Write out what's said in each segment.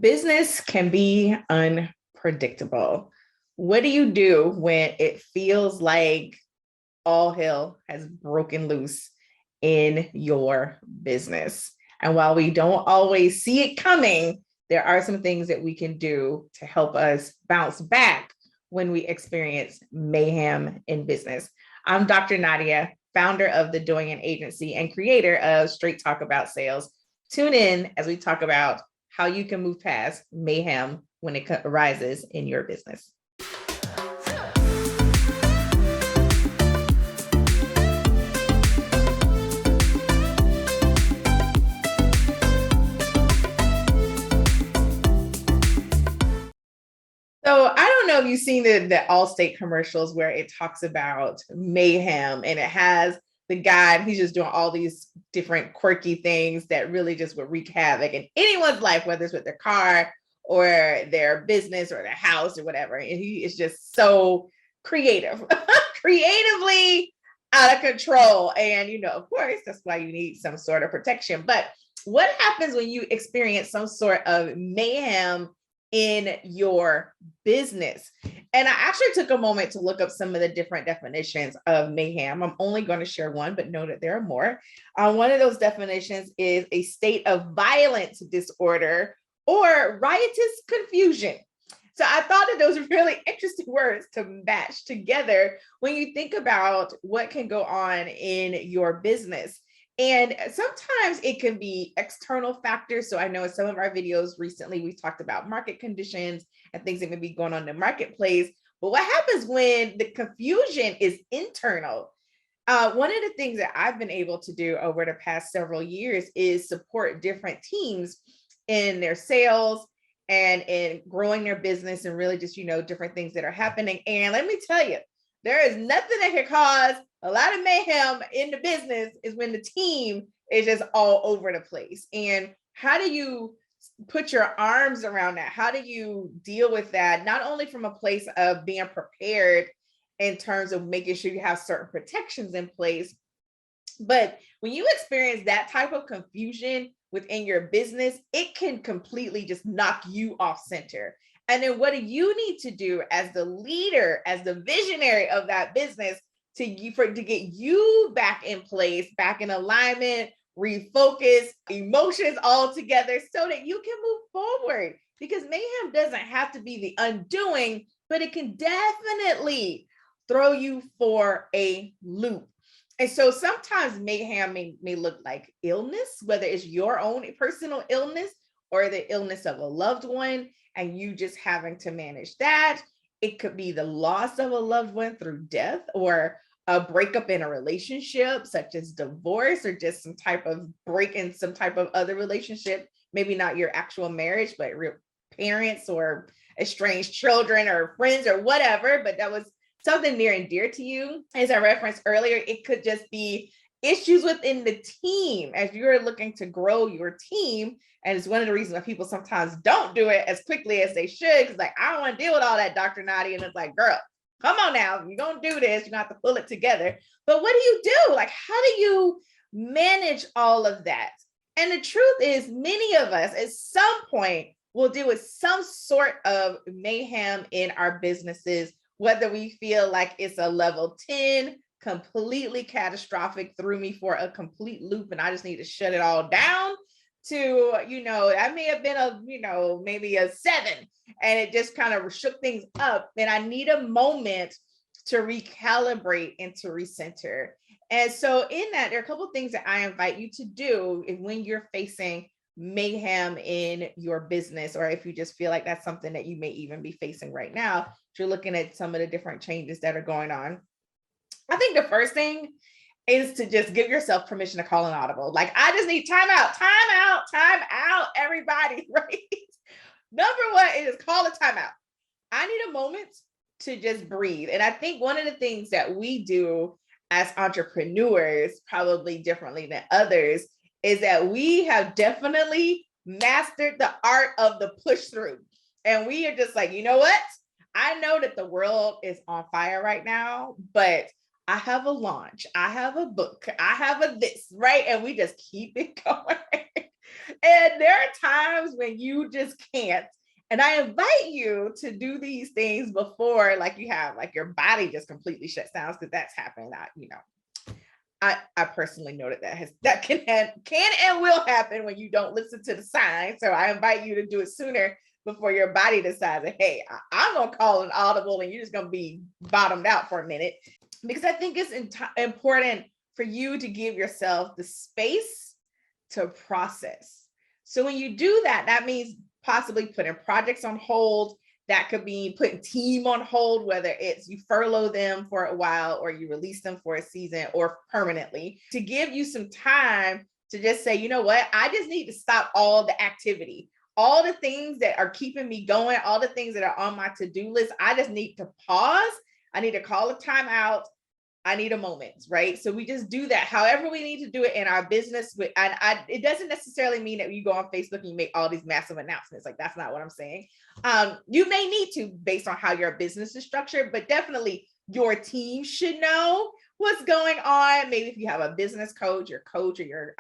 Business can be unpredictable. What do you do when it feels like all hell has broken loose in your business? And while we don't always see it coming, there are some things that we can do to help us bounce back when we experience mayhem in business. I'm Dr. Nadia, founder of the Doing An Agency and creator of Straight Talk About Sales. Tune in as we talk about how you can move past mayhem when it arises in your business. So I don't know if you've seen the Allstate commercials where it talks about mayhem and it has the guy, and he's just doing all these different quirky things that really just would wreak havoc in anyone's life, whether it's with their car or their business or their house or whatever. And he is just so creative, creatively out of control. And, of course, that's why you need some sort of protection. But what happens when you experience some sort of mayhem in your business? And I actually took a moment to look up some of the different definitions of mayhem. I'm only going to share one, but know that there are more. One of those definitions is a state of violent disorder or riotous confusion. So I thought that those are really interesting words to match together when you think about what can go on in your business. And sometimes it can be external factors. So I know in some of our videos recently, we talked about market conditions and things that may be going on in the marketplace. But what happens when the confusion is internal? One of the things that I've been able to do over the past several years is support different teams in their sales and in growing their business and really just, different things that are happening. And let me tell you, there is nothing that can cause a lot of mayhem in the business is when the team is just all over the place. And how do you put your arms around that? How do you deal with that? Not only from a place of being prepared in terms of making sure you have certain protections in place, but when you experience that type of confusion within your business, it can completely just knock you off center. And then what do you need to do as the leader, as the visionary of that business to get you back in place, back in alignment, refocus, emotions all together so that you can move forward? Because mayhem doesn't have to be the undoing, but it can definitely throw you for a loop. And so sometimes mayhem may look like illness, whether it's your own personal illness or the illness of a loved one, and you just having to manage that. It could be the loss of a loved one through death or a breakup in a relationship, such as divorce, or just some type of break in some type of other relationship, maybe not your actual marriage, but real parents or estranged children or friends or whatever, but that was something near and dear to you. As I referenced earlier, it could just be issues within the team as you're looking to grow your team. And it's one of the reasons why people sometimes don't do it as quickly as they should. Because I don't want to deal with all that, Dr. Nadia. And it's like, girl, come on now. You're going to do this. You're going to have to pull it together. But what do you do? How do you manage all of that? And the truth is, many of us at some point will deal with some sort of mayhem in our businesses, whether we feel like it's a level 10, completely catastrophic, threw me for a complete loop and I just need to shut it all down, to, that may have been maybe a 7 and it just kind of shook things up. And I need a moment to recalibrate and to recenter. And so in that, there are a couple of things that I invite you to do when you're facing mayhem in your business, or if you just feel like that's something that you may even be facing right now, if you're looking at some of the different changes that are going on. I think the first thing is to just give yourself permission to call an audible. I just need time out, everybody, right? Number one is call a timeout. I need a moment to just breathe. And I think one of the things that we do as entrepreneurs, probably differently than others, is that we have definitely mastered the art of the push through. And we are just like, you know what? I know that the world is on fire right now, but I have a launch, I have a book, I have a this, right? And we just keep it going. And there are times when you just can't. And I invite you to do these things before, like you have, like your body just completely shuts down, because that's happened. I personally know that can and will happen when you don't listen to the signs. So I invite you to do it sooner before your body decides that, hey, I'm gonna call an audible and you're just gonna be bottomed out for a minute. Because I think it's important for you to give yourself the space to process. So when you do that, that means possibly putting projects on hold. That could be putting team on hold, whether it's you furlough them for a while or you release them for a season or permanently, to give you some time to just say, you know what, I just need to stop all the activity, all the things that are keeping me going, all the things that are on my to-do list. I just need to pause. I need to call a timeout. I need a moment, right? So we just do that however we need to do it in our business. It doesn't necessarily mean that you go on Facebook and you make all these massive announcements. Like, that's not what I'm saying. You may need to, based on how your business is structured, but definitely your team should know what's going on. Maybe if you have a business coach or your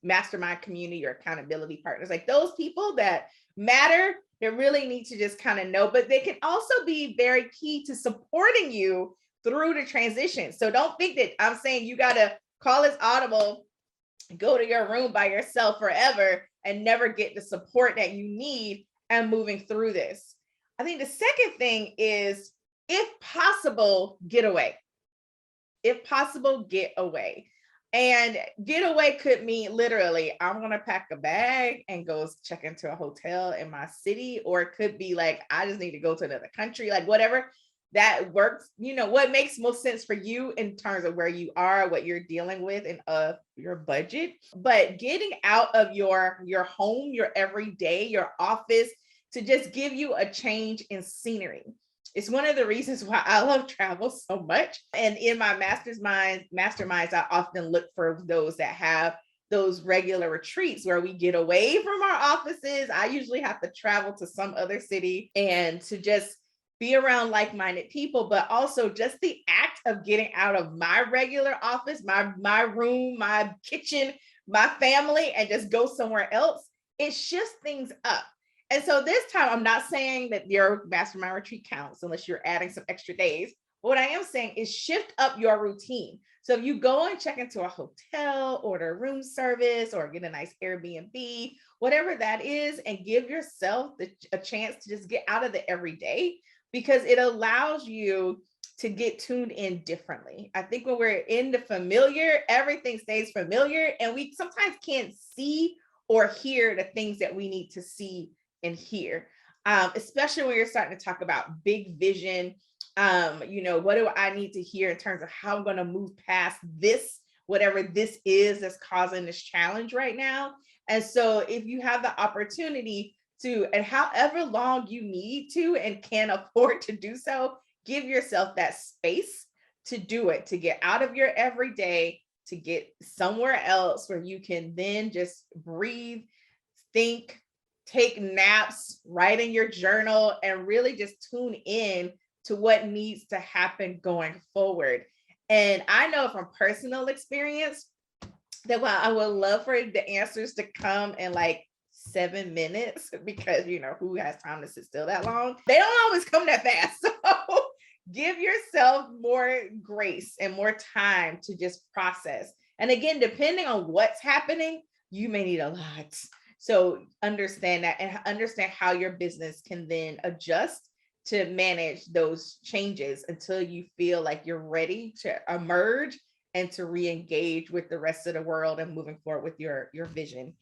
mastermind community, your accountability partners, like those people that matter, they really need to just kind of know, but they can also be very key to supporting you through the transition. So don't think that I'm saying you got to call this audible, go to your room by yourself forever and never get the support that you need and moving through this. I think the second thing is, if possible, get away. If possible, get away. And get away could mean literally, I'm going to pack a bag and go check into a hotel in my city, or it could be like, I just need to go to another country, like whatever that works, what makes most sense for you in terms of where you are, what you're dealing with, and your budget. But getting out of your home, your everyday, your office, to just give you a change in scenery. It's one of the reasons why I love travel so much. And in my masterminds, I often look for those that have those regular retreats where we get away from our offices. I usually have to travel to some other city and to just be around like-minded people, but also just the act of getting out of my regular office, my room, my kitchen, my family, and just go somewhere else. It shifts things up. And so this time, I'm not saying that your mastermind retreat counts unless you're adding some extra days. What I am saying is shift up your routine. So if you go and check into a hotel, order room service, or get a nice Airbnb, whatever that is, and give yourself a chance to just get out of the everyday, because it allows you to get tuned in differently. I think when we're in the familiar, everything stays familiar, and we sometimes can't see or hear the things that we need to see and hear, especially when you're starting to talk about big vision. What do I need to hear in terms of how I'm going to move past this, whatever this is that's causing this challenge right now. And so if you have the opportunity to, and however long you need to and can afford to do so, give yourself that space to do it, to get out of your everyday, to get somewhere else where you can then just breathe, think, take naps, write in your journal, and really just tune in to what needs to happen going forward. And I know from personal experience that while I would love for the answers to come in like 7 minutes, because who has time to sit still that long, they don't always come that fast. So give yourself more grace and more time to just process. And again, depending on what's happening, you may need a lot. So understand that, and understand how your business can then adjust to manage those changes until you feel like you're ready to emerge and to re-engage with the rest of the world and moving forward with your vision.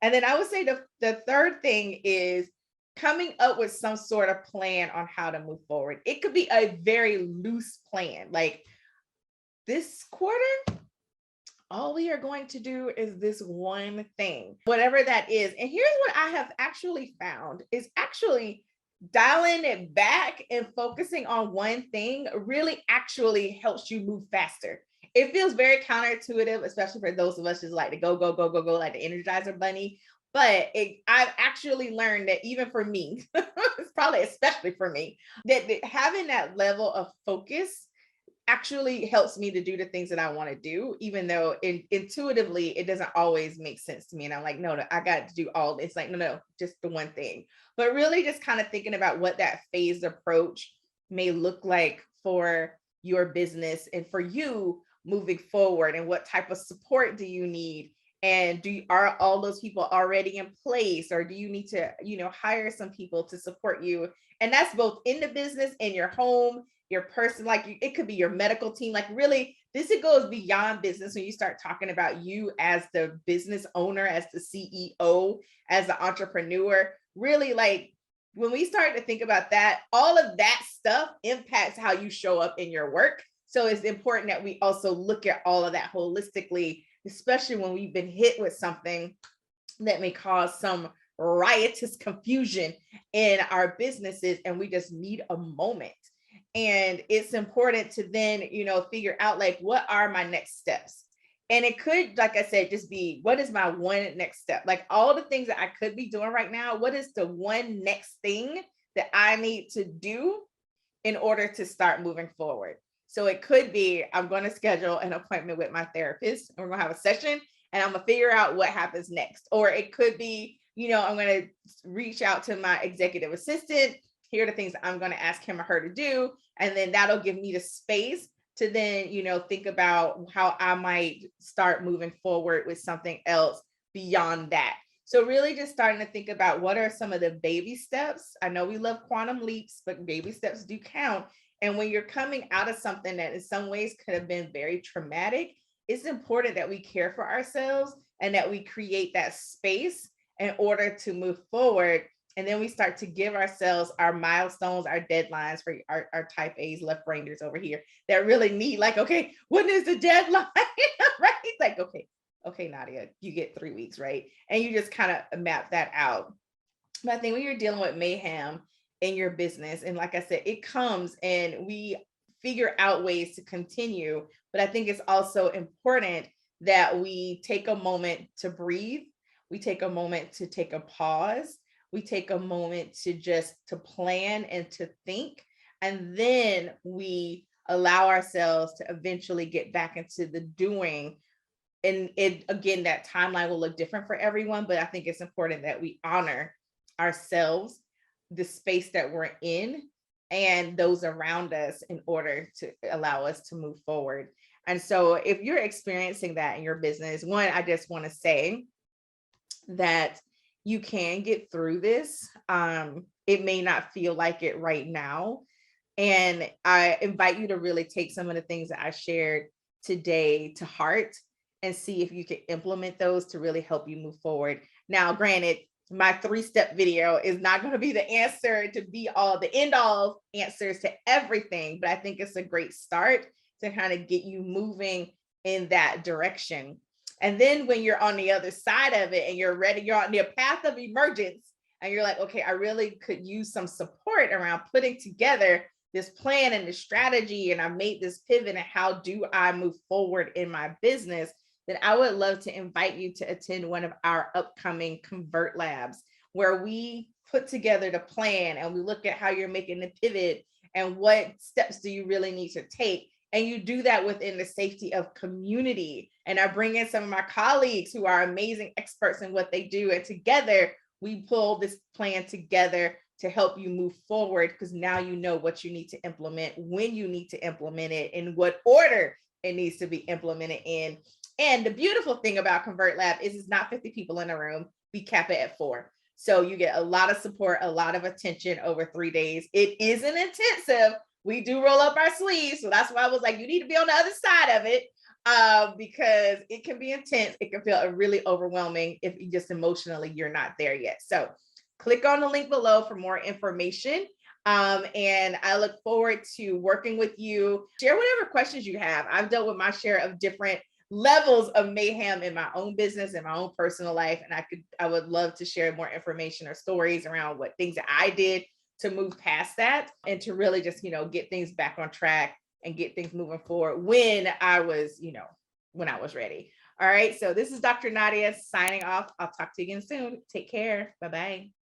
And then I would say the third thing is coming up with some sort of plan on how to move forward. It could be a very loose plan, like this quarter, all we are going to do is this one thing, whatever that is. And here's what I have actually found is actually dialing it back and focusing on one thing really actually helps you move faster. It feels very counterintuitive, especially for those of us just like to go, go, go, go, go, like the Energizer Bunny. But I've actually learned that even for me, it's probably especially for me, that having that level of focus actually helps me to do the things that I want to do, even though intuitively it doesn't always make sense to me. And I'm like, no, I got to do all this. Like, no, just the one thing. But really just kind of thinking about what that phased approach may look like for your business and for you moving forward, and what type of support do you need? And are all those people already in place, or do you need to, hire some people to support you? And that's both in the business, in your home, your person, like it could be your medical team. Like really, it goes beyond business when you start talking about you as the business owner, as the CEO, as the entrepreneur. Really, like when we start to think about that, all of that stuff impacts how you show up in your work. So it's important that we also look at all of that holistically, especially when we've been hit with something that may cause some riotous confusion in our businesses, and we just need a moment. And it's important to then, figure out like, what are my next steps? And it could, like I said, just be, what is my one next step? Like all the things that I could be doing right now, what is the one next thing that I need to do in order to start moving forward? So it could be, I'm going to schedule an appointment with my therapist, and we're going to have a session, and I'm going to figure out what happens next. Or it could be, I'm going to reach out to my executive assistant. Here are the things I'm going to ask him or her to do. And then that'll give me the space to then, think about how I might start moving forward with something else beyond that. So really just starting to think about what are some of the baby steps. I know we love quantum leaps, but baby steps do count. And when you're coming out of something that in some ways could have been very traumatic, it's important that we care for ourselves and that we create that space in order to move forward. And then we start to give ourselves our milestones, our deadlines for our type A's, left brainers over here that really need like, okay, when is the deadline? Right? Like, okay, Nadia, you get 3 weeks, right? And you just kind of map that out. But I think when you're dealing with mayhem in your business, and like I said, it comes and we figure out ways to continue. But I think it's also important that we take a moment to breathe. We take a moment to take a pause. We take a moment to plan and to think, and then we allow ourselves to eventually get back into the doing. And again, that timeline will look different for everyone, but I think it's important that we honor ourselves, the space that we're in, and those around us in order to allow us to move forward. And so if you're experiencing that in your business, one, I just want to say that you can get through this. It may not feel like it right now. And I invite you to really take some of the things that I shared today to heart and see if you can implement those to really help you move forward. Now, granted, my 3-step video is not going to be the answer to be all the end all answers to everything, but I think it's a great start to kind of get you moving in that direction. And then when you're on the other side of it and you're ready, you're on the path of emergence, and you're like, okay, I really could use some support around putting together this plan and the strategy, and I made this pivot, and how do I move forward in my business? Then I would love to invite you to attend one of our upcoming Convert Labs, where we put together the plan and we look at how you're making the pivot and what steps do you really need to take. And you do that within the safety of community. And I bring in some of my colleagues who are amazing experts in what they do. And together we pull this plan together to help you move forward, because now you know what you need to implement, when you need to implement it, in what order it needs to be implemented in. And the beautiful thing about Convert Lab is it's not 50 people in a room. We cap it at 4. So you get a lot of support, a lot of attention over 3 days. It isn't intensive. We do roll up our sleeves. So that's why I was like, you need to be on the other side of it, because it can be intense. It can feel really overwhelming if you just emotionally, you're not there yet. So click on the link below for more information. And I look forward to working with you. Share whatever questions you have. I've dealt with my share of different levels of mayhem in my own business and my own personal life. And I would love to share more information or stories around what things that I did to move past that and to really just, get things back on track and get things moving forward when I was ready. All right. So this is Dr. Nadia signing off. I'll talk to you again soon. Take care. Bye-bye.